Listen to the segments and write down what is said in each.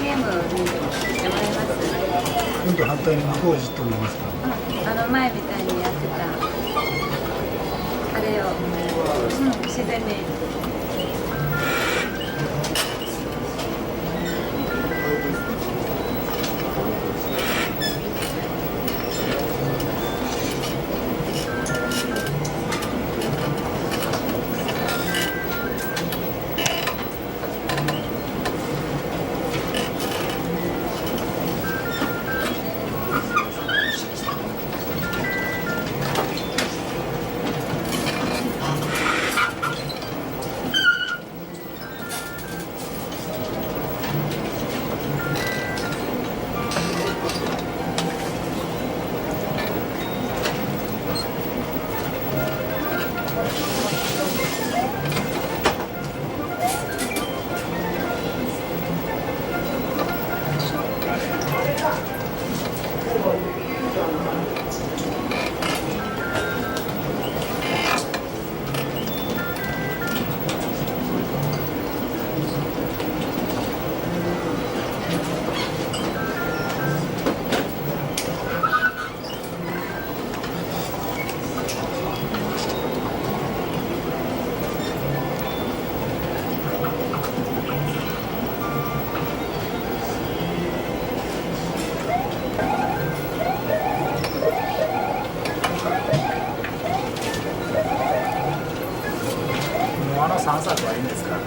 ゲームにしてもらいます。今度反対に向こうをじっと見ますか。前みたいにやってたあれを、自然に。3作はいいんですか。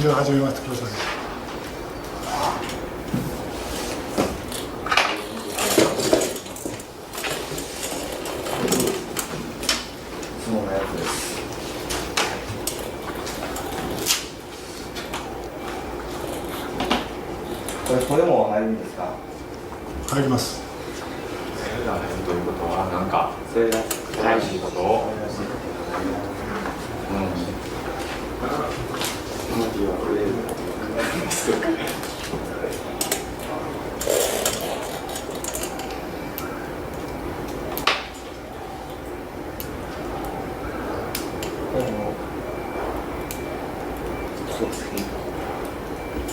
では始めます。ください。そうなやつです。これも入るんですか？入ります。それが入るということはなんかそれが大事なことを。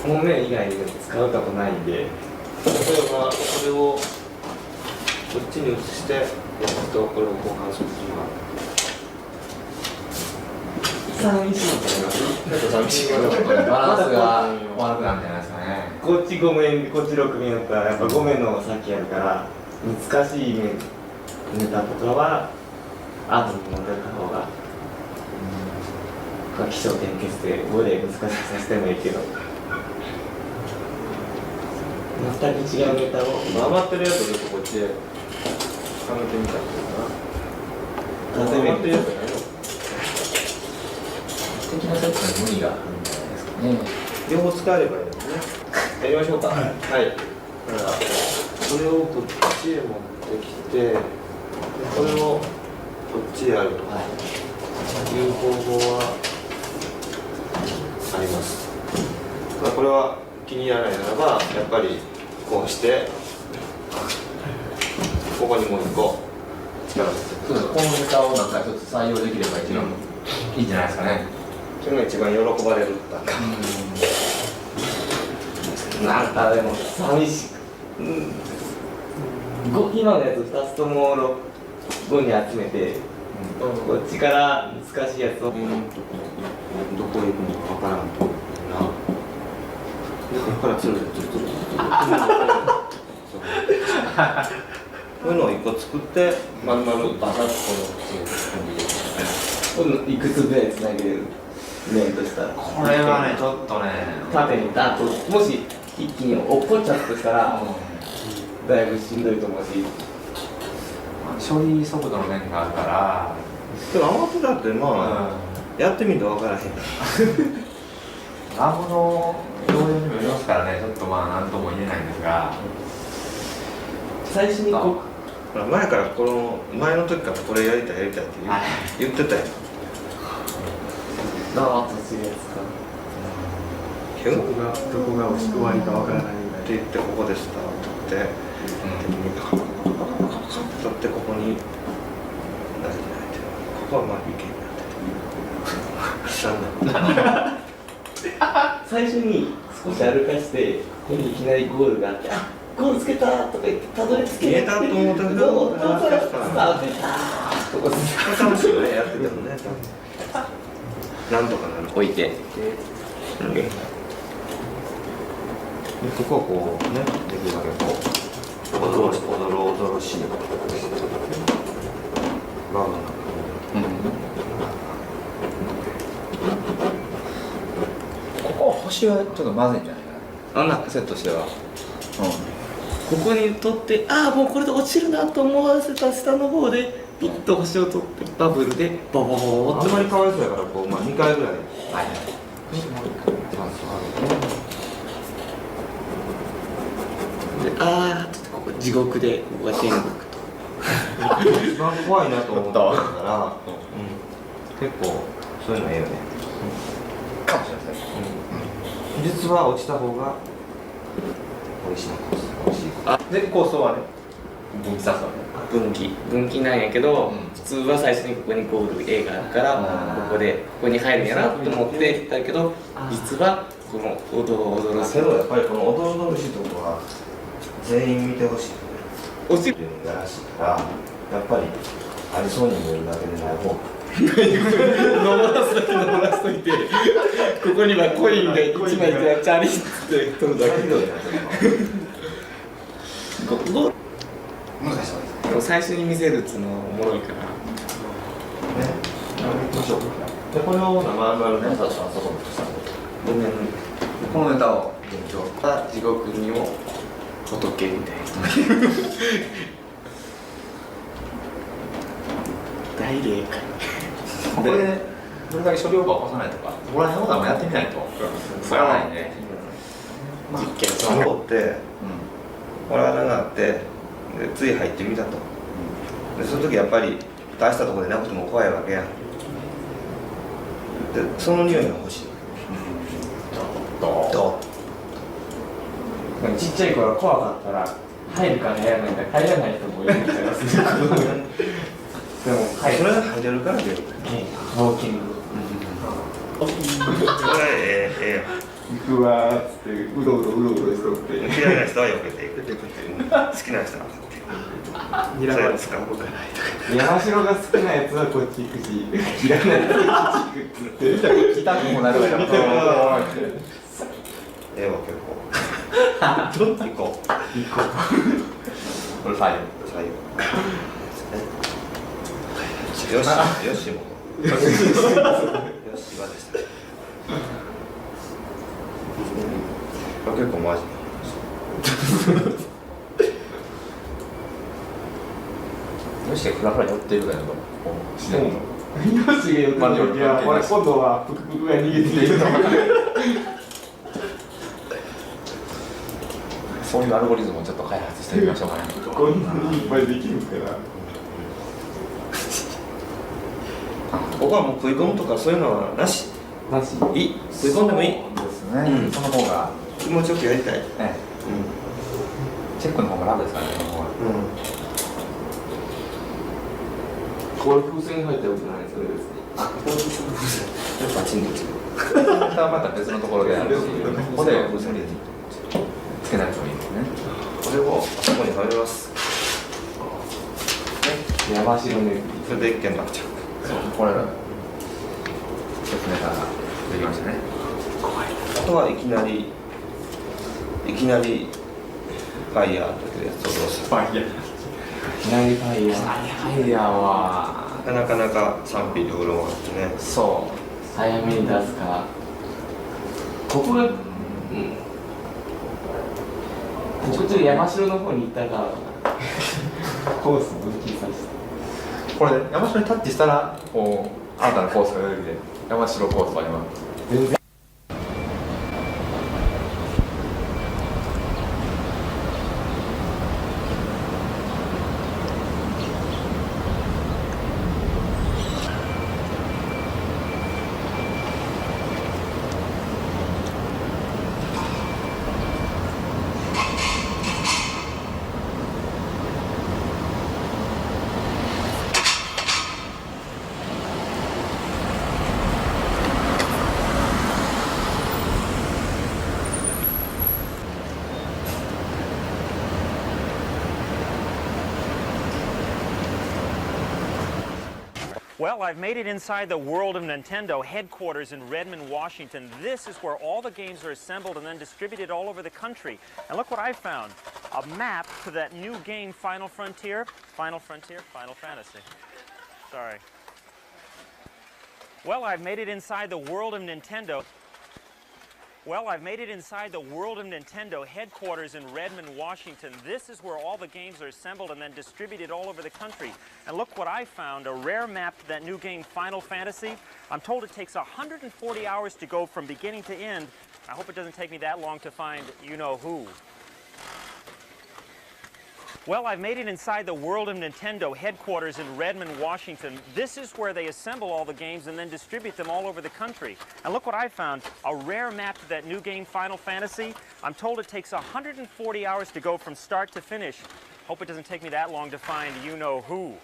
この面以外で使うことないんで、例えばこれをこっちに移してこれを交換するときは寂しいんちゃいます？ちょっと寂しいことバランスが悪くなるんじゃないですかね。こっち5面、こっち6面だったらやっぱ5面の先やるから難しい面埋めたことは後に持ってった方が起承転結で5で難しくさせてもいいけど全く違うネタを余ってるやつをちょっとこっちではめてみたらいいかな。余ってるやつじゃないの？的なセットに無理があるんじゃないですかね。両方使えればいいですね。やりましょうか。はい。だからこれをこっちへ持ってきて、これをこっちへやるという方法はあります。これは気に入らないならばやっぱりこうしてここにもう一個力をつけて、このネタをなんかちょっと採用できれば一番いいんじゃないですかね。それが一番喜ばれるだけ。なんかでも寂しく、今のやつ2つとも5に集めて、こっちから難しいやつを、どこ行くのかわからんとな。でここからつるつるつるつるこういうのを1個作ってまるまるバサッとこのいくつぐらいつなげれる面としたら、これはねちょっとね縦にダッともし一気に落っこっちゃったとしたら、だいぶしんどいと思うし、処理速度の面があるからでもアマプラってまあ、やってみると分からへんラムの容量にもよりますからね、ちょっとまあ何とも言えないんですが、最初にほら前からこの前の時からこれやりたいって言ってたやん。ダーッとするやつか。どこが押し込まりかわからないって言ってここでスタートって、取ってここに出せてないって、ここはまあいけになってて。最初に少し歩かしてここにいきなりゴールがあって、あ、ゴールつけたとか言ってたどり着けたと思ったけど、スタートでここ楽しいよね、やっててもね。なんとかなる。置いて。ここをこうね、できるだけこうおどろしいバーガーなんかここ星はちょっとまずいんじゃないかな、セットしては。ここに取って、ああもうこれで落ちるなと思わせた下の方でピッと星を取ってバブルでボボボボって。あんまりかわいそうやからこう、まあ、2回ぐらいで、ああここ地獄でここが天国と一番怖いなと思ったから、結構そういうのええよね。かもしれないですね。実は落ちた方が美味しいなコース。美味しい。でコースはね、分岐させたのね。分岐なんやけど、普通は最初にここにゴール A があるからここに入るんやなと思ってだけど、実はこのおどろおどろしい。けどやっぱりこのおどろおどろしいところは全員見てほしい。落ちるやらしいから、やっぱりありそうに見えるだけでない方が登らすだけ登らしといて、ここにはコインが1枚じゃチャリって取るだけで難しそうですね。最初に見せるっつうのはおもろいからね。どうしようか。でこれを生々ね、そこにしたこのネタを地獄にも仏みたいな大霊界これでどれだけ処理オーバーを起こさないとか、ここら辺をやってみないとわからないんで、実験そうってこれ穴があって、でつい入ってみたと、でその時やっぱり出したところでなくても怖いわけやん。でその匂いが欲しい。どうちっちゃい頃怖かったら入るか入らないんだ、入らない人もいるみたいなするでもそれは入れるから出る。ウォーキング。行くわーっつってうろうろしとって、嫌いな人は避けていく。好きな人はニラは使うことないとか。山城が好きなやつはこっち行くし、嫌いなやつはこっち行くって言って、来たくもなるわよ。ええわ結構。どっち行こう。これ左右。よしも。よしはでした。結構マジ。どうしてフラフラ寄ってるかやと自然と。よしが言うた時は、俺今度はプクプクが逃げてきてるの。そういうアルゴリズムをちょっと開発してみましょうかね。こんなにいっぱいできるから。ここはもう食い込むとかそういうのはなし。なし。いい。食い込んでもいい。ですね。その方が気持ちよくやりたい。チェックの方が楽ですからね。この方が。これ風船入ったよくないそれですね。あ、これ風船。パチンと落ちる。また別のところでやるし、ここで風船入れて。山城のそれで一件になっちゃう。そうこれ説明ができましたね。あとはいきなりファイヤーってやつをどうする。ファイヤーいきなりファイヤーファイヤーはなかなか賛否両論あってね。そう早めに出すかここがちょっと山城の方に行ったからコースの分岐させてこれで山城にタッチしたらこう新たなコースが出てきて山城コースは今全然Well, I've made it inside the world of Nintendo headquarters in Redmond, Washington. This is where all the games are assembled and then distributed all over the country. And look what I found. A map to that new game, Final Fantasy. Sorry. Well, I've made it inside the world of Nintendo. Well, I've made it inside the world of Nintendo headquarters in Redmond, Washington. This is where all the games are assembled and then distributed all over the country. And look what I found, a rare map to that new game, Final Fantasy. I'm told it takes 140 hours to go from beginning to end. I hope it doesn't take me that long to find you-know-who. Well, I've made it inside the world of Nintendo headquarters in Redmond, Washington. This is where they assemble all the games and then distribute them all over the country. And look what I found, a rare map to that new game, Final Fantasy. I'm told it takes 140 hours to go from start to finish. Hope it doesn't take me that long to find you-know-who.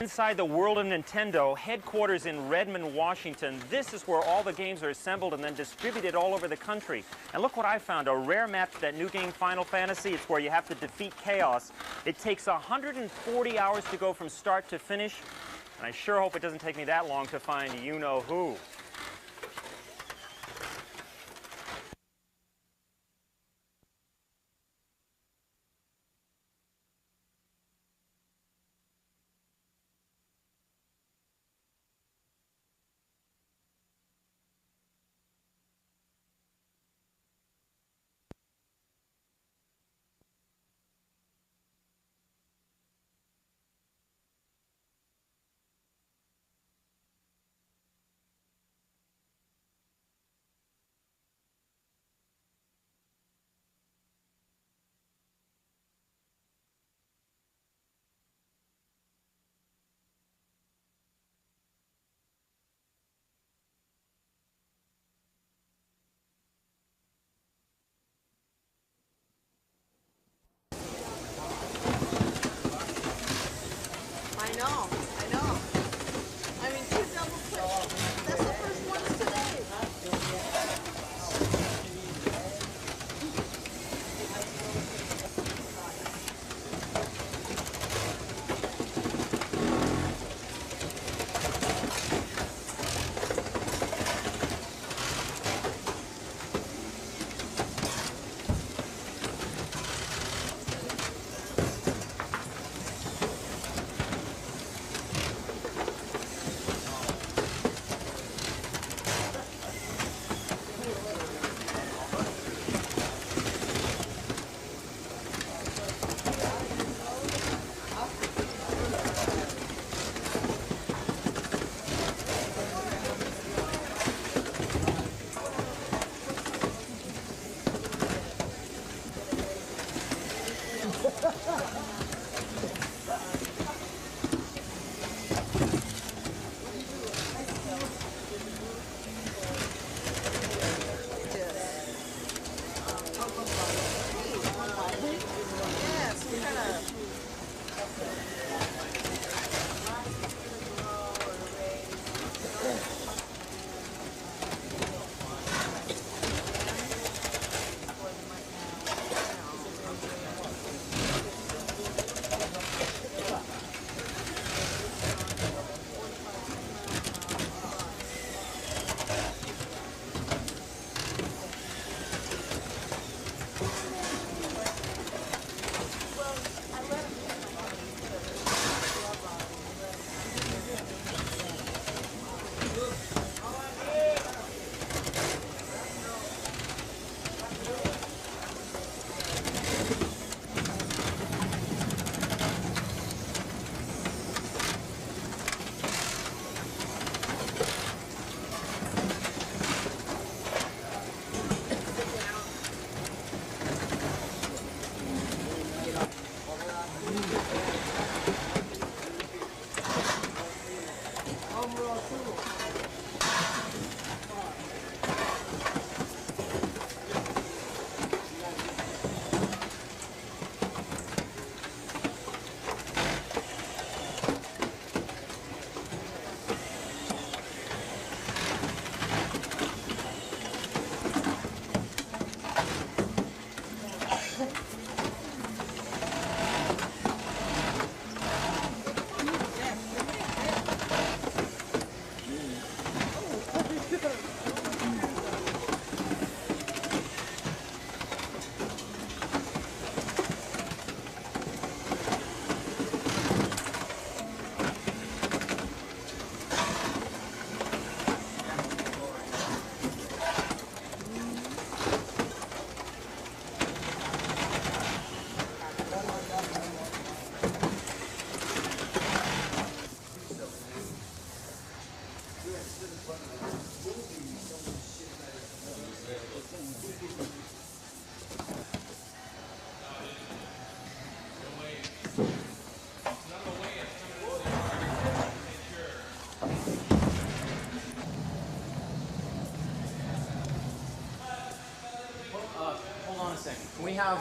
Inside the world of Nintendo, headquarters in Redmond, Washington. This is where all the games are assembled and then distributed all over the country. And look what I found, a rare map to that new game, Final Fantasy. It's where you have to defeat chaos. It takes 140 hours to go from start to finish. And I sure hope it doesn't take me that long to find you-know-who. せん。We have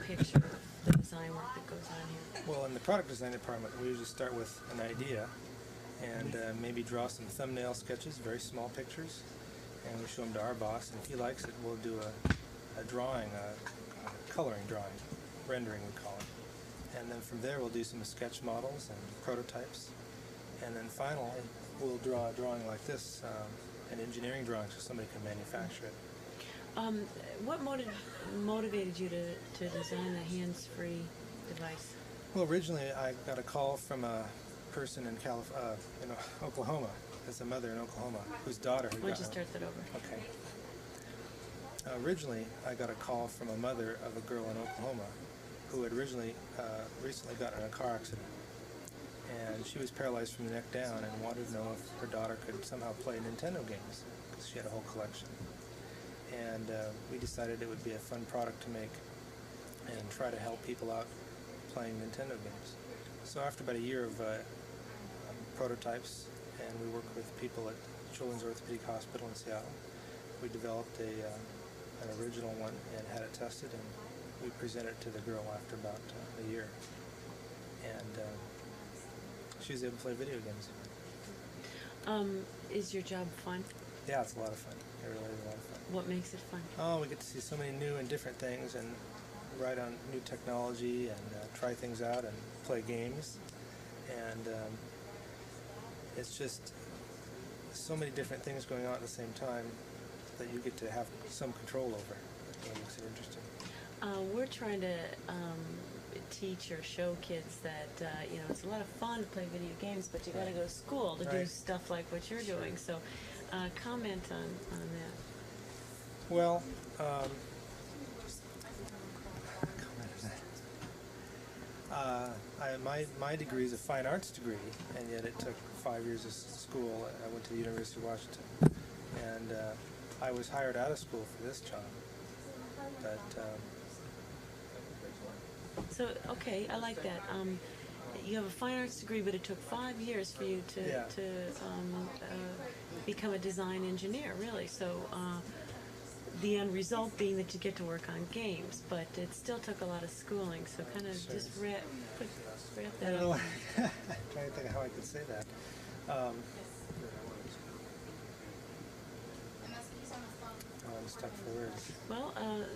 picture, the design work that goes on here? Well, in the product design department, we usually start with an idea and maybe draw some thumbnail sketches, very small pictures, and we show them to our boss, and if he likes it, we'll do a drawing, a coloring drawing, rendering we call it. And then from there we'll do some sketch models and prototypes. And then finally we'll draw a drawing like this, an engineering drawing, so somebody can manufacture it. What motivated you to design a hands-free device? Well, originally I got a call from a person in Oklahoma. There's a mother in Oklahoma whose daughter... Why don't you start that over? Okay. Originally, I got a call from a mother of a girl in Oklahoma who had recently gotten in a car accident. And she was paralyzed from the neck down and wanted to know if her daughter could somehow play Nintendo games, because she had a whole collection. And we decided it would be a fun product to make and try to help people out playing Nintendo games. So after about a year of prototypes, and we worked with people at Children's Orthopedic Hospital in Seattle, we developed an original one and had it tested, and we presented it to the girl after about a year. And she was able to play video games. Is your job fun? Yeah, it's a lot of fun. It really is a lot of fun. What makes it fun? Oh, we get to see so many new and different things and write on new technology and try things out and play games. And it's just so many different things going on at the same time that you get to have some control over. That's what makes it interesting. We're trying to teach or show kids that it's a lot of fun to play video games, but you got to go to school to do stuff like what you're doing. So, comment on that. Well, my degree is a fine arts degree, and yet it took 5 years of school. I went to the University of Washington, and I was hired out of school for this job. But so, okay, I like that. You have a fine arts degree, but it took 5 years for you to become a design engineer, really. So the end result being that you get to work on games, but it still took a lot of schooling. So kind of just wrap that up. I'm trying to think of how I could say that. I'm stuck for words. Well,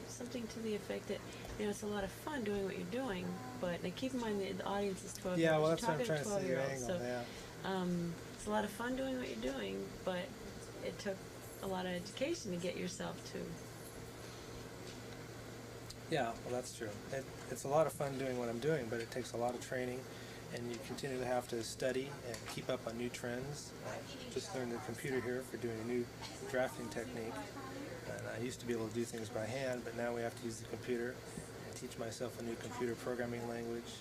something to the effect that it's a lot of fun doing what you're doing, but now keep in mind that the audience is 12 years old. Yeah, well, that's what I'm trying to say. So it's a lot of fun doing what you're doing, but it took a lot of education to get yourself to. Yeah, well, that's true. It's a lot of fun doing what I'm doing, but it takes a lot of training, and you continue to have to study and keep up on new trends. I just learned the computer here for doing a new drafting technique. And I used to be able to do things by hand, but now we have to use the computer and teach myself a new computer programming language.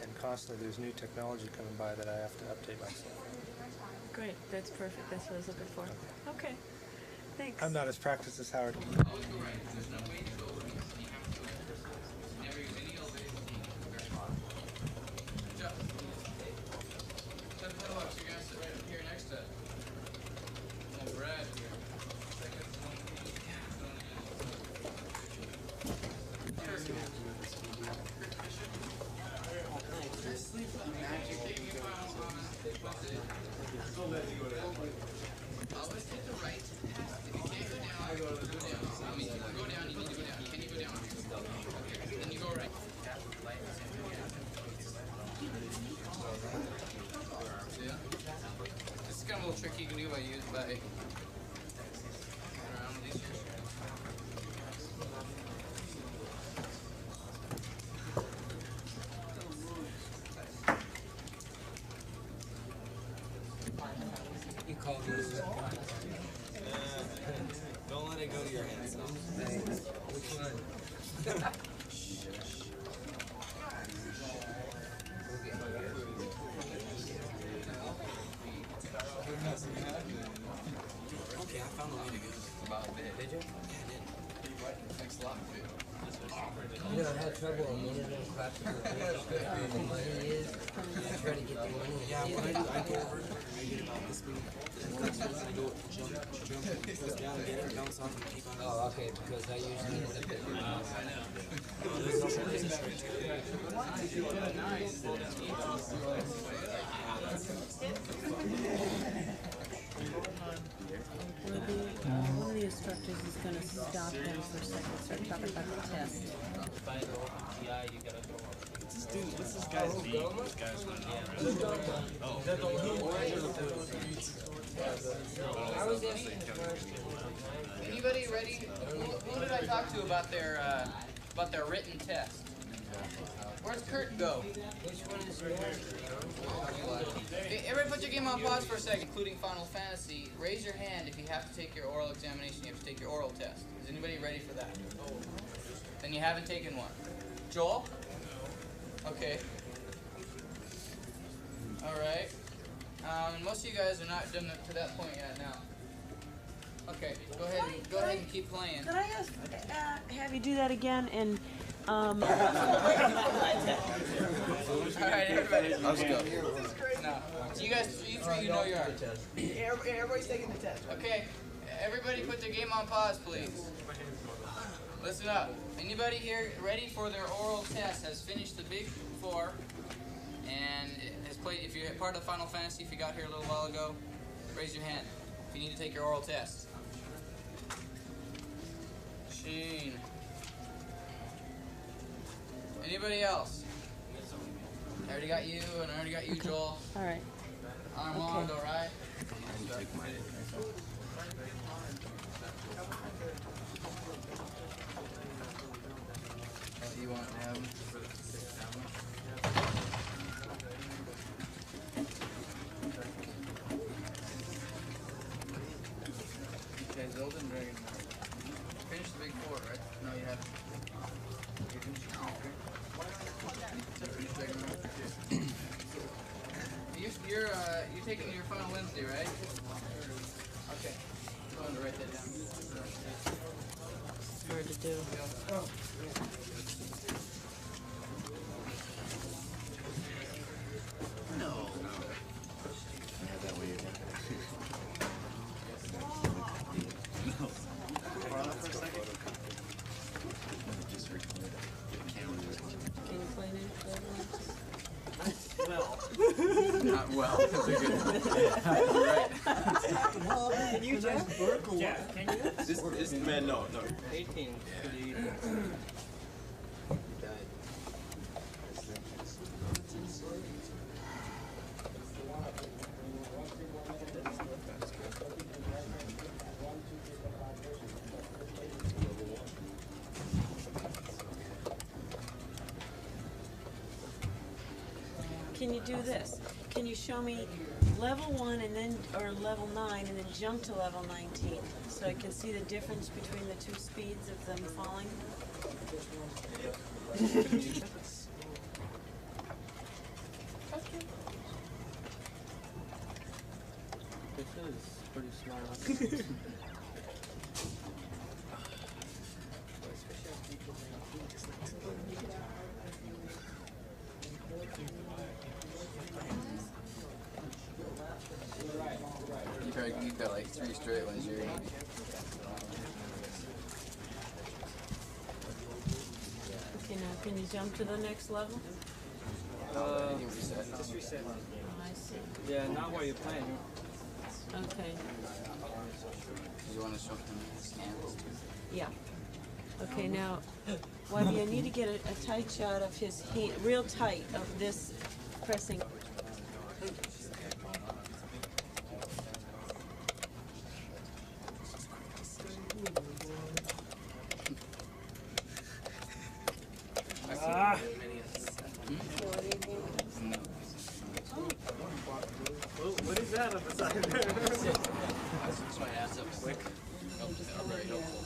And constantly there's new technology coming by that I have to update myself. Great, that's perfect. That's what I was looking for. Okay, thanks. I'm not as practiced as Howard. Always take the right. If you can't go down, go down. I mean, you can go down, you need to go down. You can't even go down. Okay, then you go right. Yeah. This is kind of a little tricky you can do by around these here. You called me. Don't let it go to your hands. Which one? Okay, I found the way to go. About a bit. Did you? Yeah, I did. Thanks a lot. You know, I had trouble on one of them claps with the money is. I try to get the money. Yeah, what I go over, I get about this many. I go jump, goes down, get it, bounce off, and keep on. Oh, okay, because I usually is a bit. Oh, there's no resistance right here. Nice. instructors is going to stop them for a second, start talking about the test. Dude, what's this guy's name? This guy's one. Oh, is that the orange or the blue? Anybody ready? Who did I talk to about their written test? Where's Kurt go? Hey, everybody put your game on pause for a second, including Final Fantasy. Raise your hand if you have to take your oral examination, you have to take your oral test. Is anybody ready for that? Then you haven't taken one. Joel? Okay. Alright. Most of you guys are not done to that point yet now. Okay, go ahead and keep playing. Could I ask, have you do that again and Alright, everybody, let's go. Now, so you three, you know you are. Everybody's taking the test. Okay, everybody put their game on pause, please. Listen up. Anybody here ready for their oral test has finished the Big Four and has played, if you're part of Final Fantasy, if you got here a little while ago, raise your hand if you need to take your oral test. Sheen. Anybody else? I already got you, and I already got you, Joel. all right. Armando, right? You want him? Okay, Zelda and Dragon. Finish the Big Four, right? No, you haven't. You finished your Big Four? You're taking your final Wednesday, right? Okay. I'm going to write that down. It's hard to do. No. I have that way again. Just record the camera. Can you play new? Well. Not well. That's a good one. Right. Can you just work or what? Can you? This man, no. 18. Can you do this? Can you show me level 1 and then, or level 9 and then jump to level 19 so I can see the difference between the two speeds of them falling? This is pretty smart. You've got like 3 straight ones here. Okay, now can you jump to the next level? Just reset. Oh, I see. Yeah, not while you're playing. Okay. You want to show them his hands too? Yeah. Okay, now, Wybie, I need to get a tight shot of his hand, real tight, of this pressing. What is that on the side there? That's my ass up quick. Very helpful.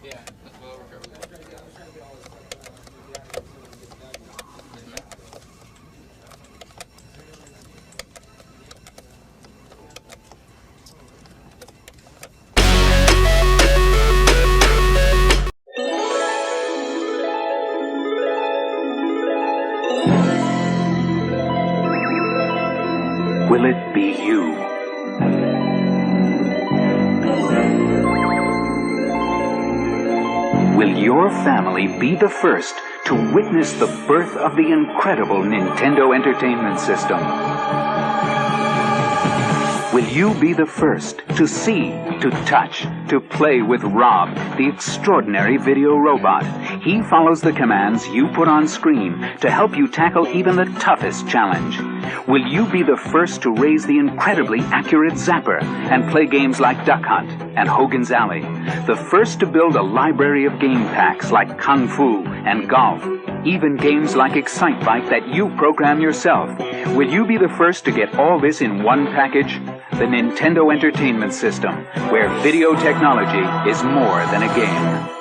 Yeah, that's well recovered. will it be you? Will your family be the first to witness the birth of the incredible Nintendo Entertainment System? Will you be the first to see, to touch, to play with Rob, the extraordinary video robot? He follows the commands you put on screen to help you tackle even the toughest challenge. Will you be the first to raise the incredibly accurate Zapper and play games like Duck Hunt and Hogan's Alley? The first to build a library of game packs like Kung Fu and Golf, even games like Excitebike that you program yourself. Will you be the first to get all this in one package? The Nintendo Entertainment System, where video technology is more than a game.